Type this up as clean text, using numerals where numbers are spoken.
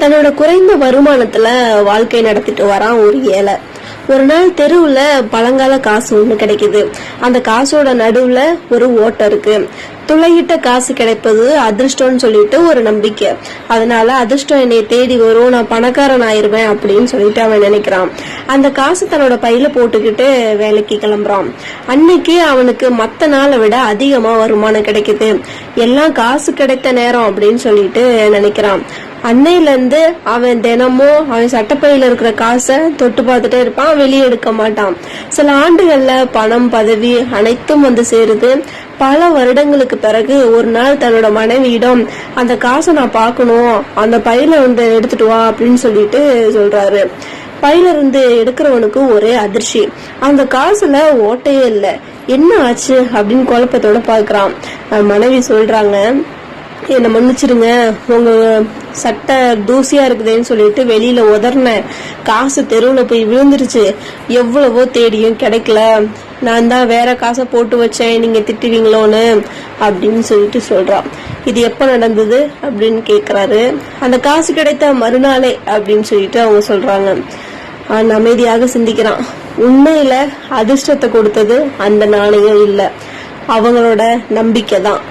தன்னோட குறைந்த வருமானத்துல வாழ்க்கை நடத்திட்டு வரான் ஒரு ஏழை. ஒரு நாள் தெருவுல பழங்கால காசு ஒண்ணு கிடைக்குது. அந்த காசோட நடுவுல ஒரு ஓட்டை இருக்கு. துளையிட்ட காசு கிடைப்பது அதிர்ஷ்டம்னு சொல்லிட்டு ஒரு நம்பிக்கை. அதனால அதிர்ஷ்டம் என்னை தேடி வரும், நான் பணக்காரன் ஆயிருவேன் அப்படின்னு சொல்லிட்டு அவன் நினைக்கிறான். அந்த காசு தன்னோட பையில போட்டுக்கிட்டு வேலைக்கு கிளம்புறான். அன்னைக்கு அவனுக்கு மத்த நாளை விட அதிகமா வருமானம் கிடைக்குது. எல்லாம் காசு கிடைத்த நேரம் அப்படின்னு சொல்லிட்டு நினைக்கிறான். அன்னையில இருந்து அவன் தினமும் அவன் சட்டப்பையில இருக்கிற காசை தொட்டு பார்த்துட்டே இருப்பான், வெளியே எடுக்க மாட்டான். சில ஆண்டுகள்ல பணம் பதவி அனைத்தும் வந்து சேருது. பல வருடங்களுக்கு பிறகு ஒரு நாள் தன்னோட மனைவியிடம் அந்த காசை நான் பார்க்கணும், அந்த பையில வந்து எடுத்துட்டு வா அப்படின்னு சொல்லிட்டு சொல்றாரு. பையில இருந்து எடுக்கிறவனுக்கு ஒரே அதிர்ச்சி. அந்த காசுல ஓட்டையே இல்ல. என்ன ஆச்சு அப்படின்னு குழப்பத்தோட பாக்குறான். மனைவி சொல்றாங்க, என்ன மன்னிச்சிருங்க, உங்க சட்டை தூசியா இருக்குதுன்னு சொல்லிட்டு வெளியில உதர்ன காசு தெருவுல போய் விழுந்துருச்சு. எவ்வளவோ தேடியும் கிடைக்கல. நான் தான் வேற காசை போட்டு வச்சேன், நீங்க திட்டுவீங்களோன்னு அப்படின்னு சொல்லிட்டு சொல்றான். இது எப்ப நடந்தது அப்படின்னு கேக்குறாரு. அந்த காசு கிடைத்த மறுநாளே அப்படின்னு சொல்லிட்டு அவங்க சொல்றாங்க. அமைதியாக சிந்திக்கிறான். உண்மையில அதிர்ஷ்டத்தை கொடுத்தது அந்த நாணயம் இல்ல, அவங்களோட நம்பிக்கை தான்.